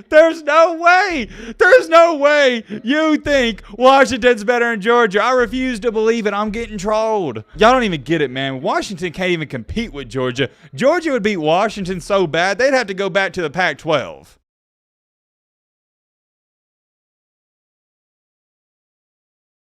There's no way. There's no way you think Washington's better than Georgia. I refuse to believe it. I'm getting trolled. Y'all don't even get it, man. Washington can't even compete with Georgia. Georgia would beat Washington so bad, they'd have to go back to the Pac-12.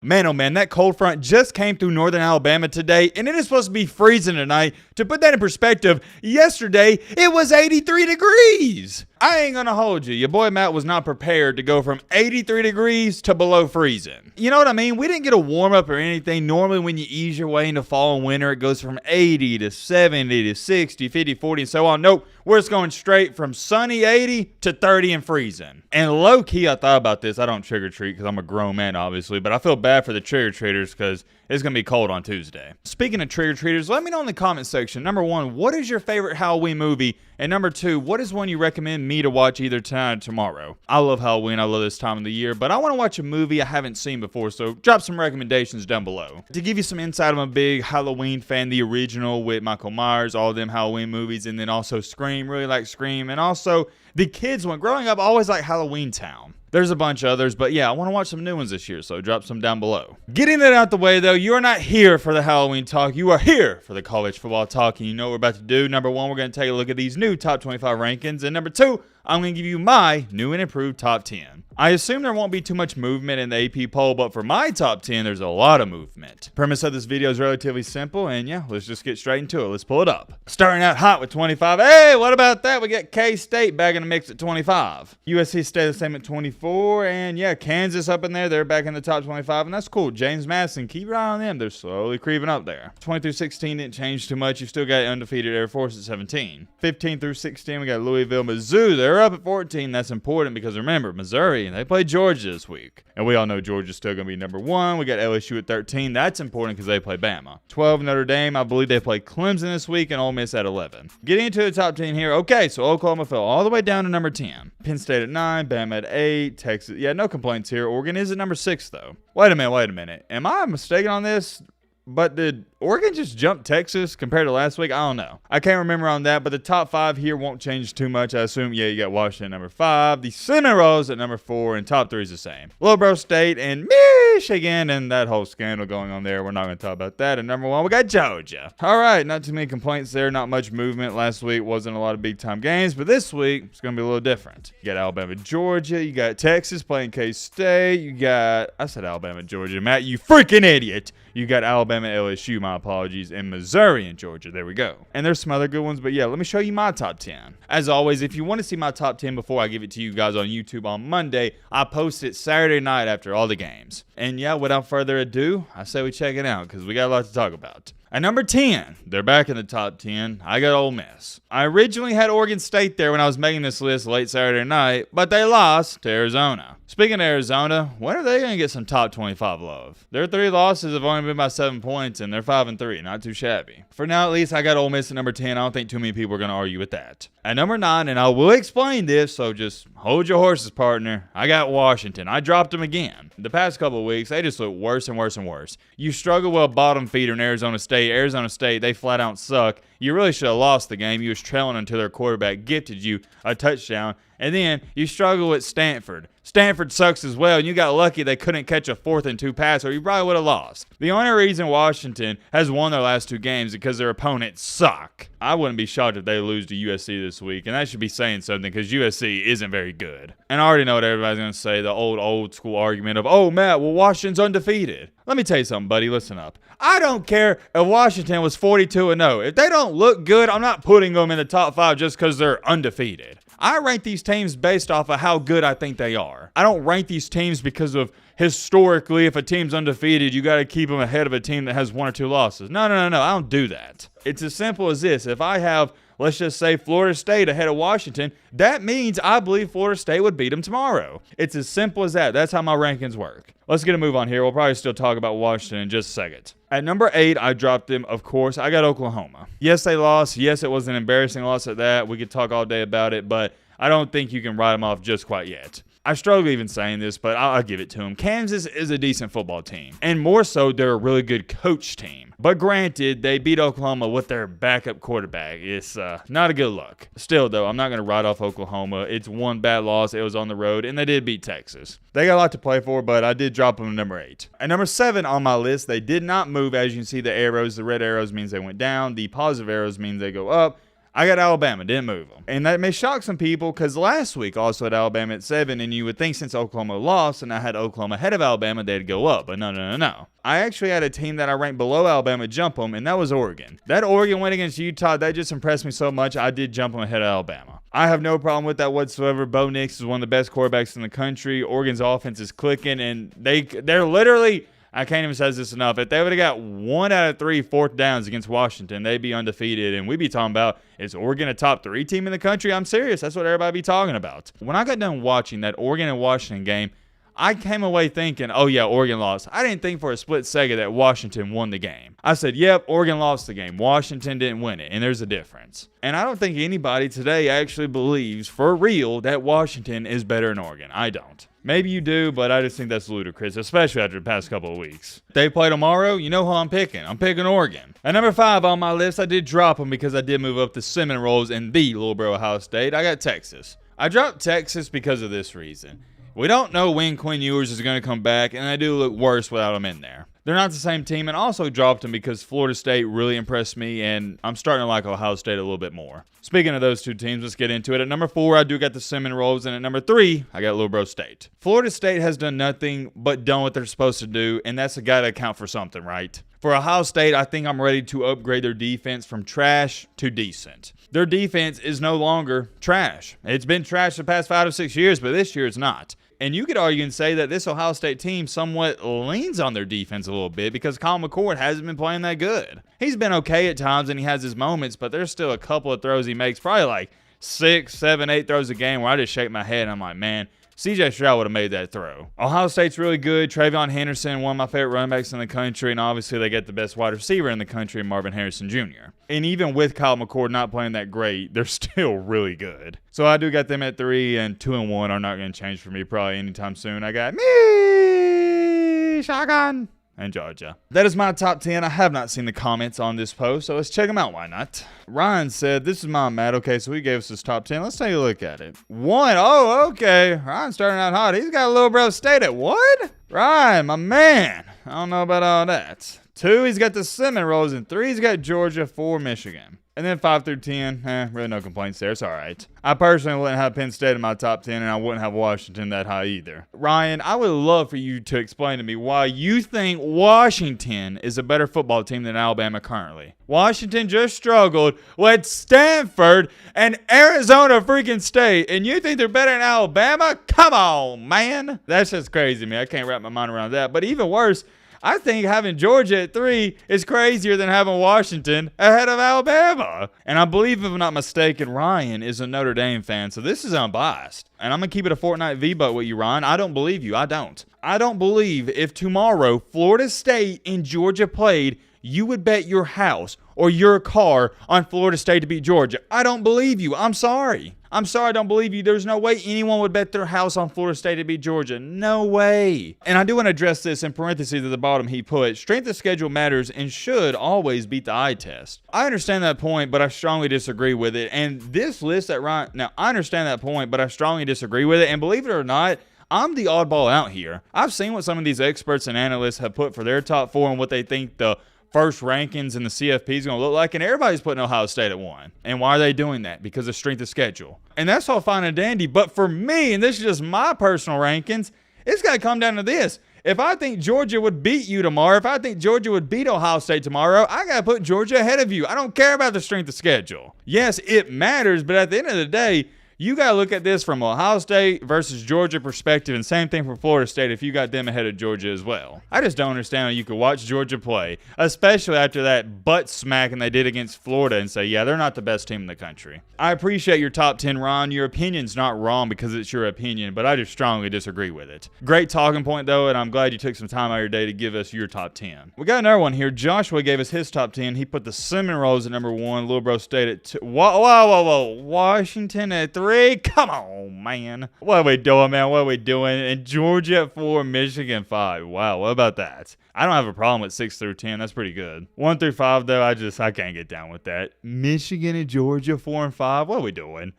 Man, oh man, that cold front just came through northern Alabama today, and it is supposed to be freezing tonight. To put that in perspective, yesterday it was 83 degrees. I ain't gonna hold you. Your boy Matt was not prepared to go from 83 degrees to below freezing. You know what I mean? We didn't get a warm up or anything. Normally when you ease your way into fall and winter, it goes from 80 to 70 to 60, 50, 40, and so on. Nope, we're just going straight from sunny 80 to 30 and freezing. And low key, I thought about this. I don't trick or treat because I'm a grown man, obviously, but I feel bad for the trick or treaters because it's going to be cold on Tuesday. Speaking of trick or treaters, let me know in the comment section. Number 1, what is your favorite Halloween movie? And number 2, what is one you recommend me to watch either tonight or tomorrow? I love Halloween. I love this time of the year, but I want to watch a movie I haven't seen before, so drop some recommendations down below. To give you some insight, I'm a big Halloween fan, the original with Michael Myers, all of them Halloween movies, and then also Scream, really like Scream, and also the kids one. Growing up, I always liked Halloween Town. There's a bunch of others, but yeah, I want to watch some new ones this year, so drop some down below. Getting that out the way, though, you are not here for the Halloween talk. You are here for the college football talk, and you know what we're about to do. Number 1, we're going to take a look at these new top 25 rankings, and number 2, I'm going to give you my new and improved top 10. I assume there won't be too much movement in the AP poll, but for my top 10, there's a lot of movement. Premise of this video is relatively simple, and yeah, let's just get straight into it. Let's pull it up. Starting out hot with 25. Hey, what about that? We got K-State back in the mix at 25. USC stay the same at 24, and yeah, Kansas up in there. They're back in the top 25, and that's cool. James Madison, keep your eye on them. They're slowly creeping up there. 20 through 16 didn't change too much. You still got undefeated Air Force at 17. 15 through 16, we got Louisville, Mizzou. They're up at 14. That's important because remember, Missouri, they play Georgia this week. And we all know Georgia's still going to be number 1. We got LSU at 13. That's important because they play Bama. 12, Notre Dame. I believe they play Clemson this week, and Ole Miss at 11. Getting into the top 10 here. Okay, so Oklahoma fell all the way down to number 10. Penn State at 9. Bama at 8. Texas. Yeah, no complaints here. Oregon is at number 6, though. Wait a minute. Am I mistaken on this? But did Oregon just jump Texas compared to last week? I don't know. I can't remember on that, but the top 5 here won't change too much. I assume, yeah, you got Washington at number 5, the Seminoles at number 4, and top 3 is the same. Lowbro State and Michigan, and that whole scandal going on there. We're not going to talk about that. And number 1, we got Georgia. All right, not too many complaints there. Not much movement. Last week wasn't a lot of big-time games, but this week it's going to be a little different. You got Alabama, Georgia. You got Texas playing K-State. You got, I said Alabama, Georgia. Matt, you freaking idiot. You got Alabama, LSU, my apologies, and Missouri and Georgia. There we go. And there's some other good ones, but yeah, let me show you my top 10. As always, if you want to see my top 10 before I give it to you guys on YouTube on Monday, I post it Saturday night after all the games. And yeah, without further ado, I say we check it out because we got a lot to talk about. At number 10, they're back in the top 10. I got Ole Miss. I originally had Oregon State there when I was making this list late Saturday night, but they lost to Arizona. Speaking of Arizona, when are they going to get some top 25 love? Their 3 losses have only been by 7 points, and they're 5-3. Not too shabby. For now, at least, I got Ole Miss at number 10. I don't think too many people are going to argue with that. At number 9, and I will explain this, so just hold your horses, partner. I got Washington. I dropped them again. The past couple of weeks, they just look worse and worse and worse. You struggle with a bottom feeder in Arizona State. Arizona State, they flat out suck. You really should have lost the game. You was trailing until their quarterback gifted you a touchdown. And then you struggle with Stanford. Stanford sucks as well, and you got lucky they couldn't catch a 4th and 2 pass, or you probably would have lost. The only reason Washington has won their last 2 games is because their opponents suck. I wouldn't be shocked if they lose to USC this week, and that should be saying something because USC isn't very good. And I already know what everybody's going to say, the old school argument of, oh, Matt, well, Washington's undefeated. Let me tell you something, buddy. Listen up. I don't care if Washington was 42-0. If they don't look good, I'm not putting them in the top 5 just because they're undefeated. I rank these teams based off of how good I think they are. I don't rank these teams because of historically, if a team's undefeated, you got to keep them ahead of a team that has 1 or 2 losses. No. I don't do that. It's as simple as this. If I have, let's just say, Florida State ahead of Washington, that means I believe Florida State would beat them tomorrow. It's as simple as that. That's how my rankings work. Let's get a move on here. We'll probably still talk about Washington in just a second. At number 8, I dropped them, of course. I got Oklahoma. Yes, they lost. Yes, it was an embarrassing loss at that. We could talk all day about it, but I don't think you can write them off just quite yet. I struggle even saying this, but I'll give it to them. Kansas is a decent football team, and more so, they're a really good coach team. But granted, they beat Oklahoma with their backup quarterback. It's not a good look. Still, though, I'm not going to write off Oklahoma. It's one bad loss. It was on the road, and they did beat Texas. They got a lot to play for, but I did drop them to number 8. At number 7 on my list, they did not move. As you can see, the arrows, the red arrows means they went down. The positive arrows means they go up. I got Alabama, didn't move them. And that may shock some people because last week I also had Alabama at 7, and you would think since Oklahoma lost and I had Oklahoma ahead of Alabama, they'd go up. But no. I actually had a team that I ranked below Alabama jump them, and that was Oregon. That Oregon win against Utah, that just impressed me so much, I did jump them ahead of Alabama. I have no problem with that whatsoever. Bo Nix is one of the best quarterbacks in the country. Oregon's offense is clicking, and they're literally... I can't even say this enough. If they would have got 1 out of 3 fourth downs against Washington, they'd be undefeated. And we'd be talking about, is Oregon a top 3 team in the country? I'm serious. That's what everybody be talking about. When I got done watching that Oregon and Washington game, I came away thinking, oh yeah, Oregon lost. I didn't think for a split second that Washington won the game. I said, yep, Oregon lost the game. Washington didn't win it, and there's a difference. And I don't think anybody today actually believes for real that Washington is better than Oregon. I don't. Maybe you do, but I just think that's ludicrous, especially after the past couple of weeks. They play tomorrow, you know who I'm picking. I'm picking Oregon. At number 5 on my list, I did drop them because I did move up the Seminoles in the Little Bro Ohio State. I got Texas. I dropped Texas because of this reason. We don't know when Quinn Ewers is going to come back, and they do look worse without him in there. They're not the same team, and also dropped them because Florida State really impressed me, and I'm starting to like Ohio State a little bit more. Speaking of those two teams, let's get into it. At number 4, I do got the Seminoles, and at number 3, I got Little Bro State. Florida State has done nothing but done what they're supposed to do, and that's got to account for something, right? For Ohio State, I think I'm ready to upgrade their defense from trash to decent. Their defense is no longer trash. It's been trash the past 5 to 6 years, but this year it's not. And you could argue and say that this Ohio State team somewhat leans on their defense a little bit because Kyle McCord hasn't been playing that good. He's been okay at times and he has his moments, but there's still a couple of throws he makes, probably like 6, 7, 8 throws a game where I just shake my head and I'm like, man, CJ Stroud would have made that throw. Ohio State's really good. Travion Henderson, one of my favorite running backs in the country, and obviously they get the best wide receiver in the country, Marvin Harrison Jr. And even with Kyle McCord not playing that great, they're still really good. So I do got them at 3, and 2 and 1 are not going to change for me probably anytime soon. I got me, shotgun, and Georgia. That is my top 10. I have not seen the comments on this post, so let's check them out. Why not? Ryan said, this is my Matt. Okay, so he gave us his top 10. Let's take a look at it. 1. Oh, okay. Ryan's starting out hot. He's got a Little Bro State at what? Ryan, my man. I don't know about all that. 2, he's got the Seminoles, and 3, he's got Georgia, 4, Michigan. And then 5 through 10, really no complaints there. It's all right. I personally wouldn't have Penn State in my top 10, and I wouldn't have Washington that high either. Ryan, I would love for you to explain to me why you think Washington is a better football team than Alabama currently. Washington just struggled with Stanford and Arizona freaking State, and you think they're better than Alabama? Come on, man. That's just crazy to me. I can't wrap my mind around that. But even worse, I think having Georgia at 3 is crazier than having Washington ahead of Alabama. And I believe, if I'm not mistaken, Ryan is a Notre Dame fan, so this is unbiased. And I'm going to keep it a Fortnite V-Buck with you, Ryan. I don't believe you. I don't. I don't believe if tomorrow Florida State and Georgia played, you would bet your house or your car on Florida State to beat Georgia. I don't believe you. I'm sorry. I don't believe you. There's no way anyone would bet their house on Florida State to beat Georgia. No way. And I do want to address this in parentheses at the bottom. He put, strength of schedule matters and should always beat the eye test. I understand that point, but I strongly disagree with it. And this list that Ryan, now I understand that point, but I strongly disagree with it. And believe it or not, I'm the oddball out here. I've seen what some of these experts and analysts have put for their top 4 and what they think the first rankings in the CFP is going to look like, and everybody's putting Ohio State at 1. And why are they doing that? Because of strength of schedule. And that's all fine and dandy, but for me, and this is just my personal rankings, it's got to come down to this. If I think Georgia would beat you tomorrow, if I think Georgia would beat Ohio State tomorrow, I got to put Georgia ahead of you. I don't care about the strength of schedule. Yes, it matters, but at the end of the day, you got to look at this from Ohio State versus Georgia perspective, and same thing for Florida State if you got them ahead of Georgia as well. I just don't understand how you could watch Georgia play, especially after that butt smacking they did against Florida, and say, yeah, they're not the best team in the country. I appreciate your top 10, Ron. Your opinion's not wrong because it's your opinion, but I just strongly disagree with it. Great talking point, though, and I'm glad you took some time out of your day to give us your top 10. We got another one here. Joshua gave us his top 10. He put the Seminoles at number 1, Little Bro State at 2. Whoa. Washington at 3. 3? Come on, man. What are we doing, man? What are we doing? And Georgia at 4, Michigan 5. Wow, what about that? I don't have a problem with 6 through 10. That's pretty good. 1 through 5, though, I can't get down with that. Michigan and Georgia 4 and 5. What are we doing?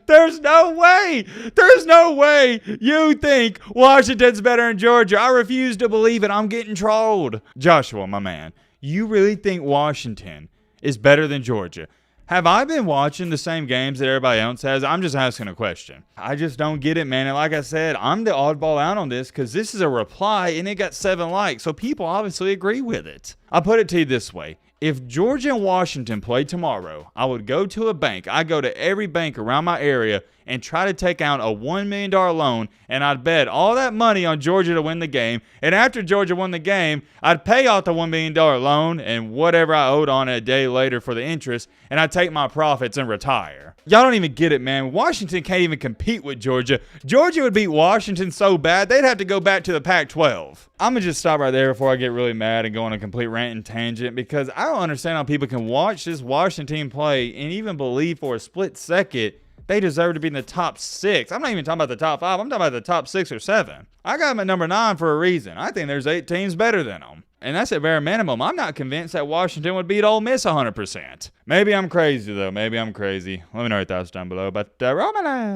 There's no way you think Washington's better than Georgia. I refuse to believe it. I'm getting trolled. Joshua, my man, you really think Washington is better than Georgia? Have I been watching the same games that everybody else has? I'm just asking a question. I just don't get it, man. And like I said, I'm the oddball out on this because this is a reply and it got 7 likes. So people obviously agree with it. I'll put it to you this way. If Georgia and Washington play tomorrow, I would go to a bank. I go to every bank around my area and try to take out a $1 million loan, and I'd bet all that money on Georgia to win the game. And after Georgia won the game, I'd pay off the $1 million loan and whatever I owed on it a day later for the interest, and I'd take my profits and retire. Y'all don't even get it, man. Washington can't even compete with Georgia. Georgia would beat Washington so bad, they'd have to go back to the Pac-12. I'm going to just stop right there before I get really mad and go on a complete rant and tangent because I don't understand how people can watch this Washington team play and even believe for a split second they deserve to be in the top 6. I'm not even talking about the top 5. I'm talking about the top 6 or 7. I got them at number 9 for a reason. I think there's 8 teams better than them. And that's at bare minimum. I'm not convinced that Washington would beat Ole Miss 100%. Maybe I'm crazy, though. Maybe I'm crazy. Let me know your thoughts down below. But Roman.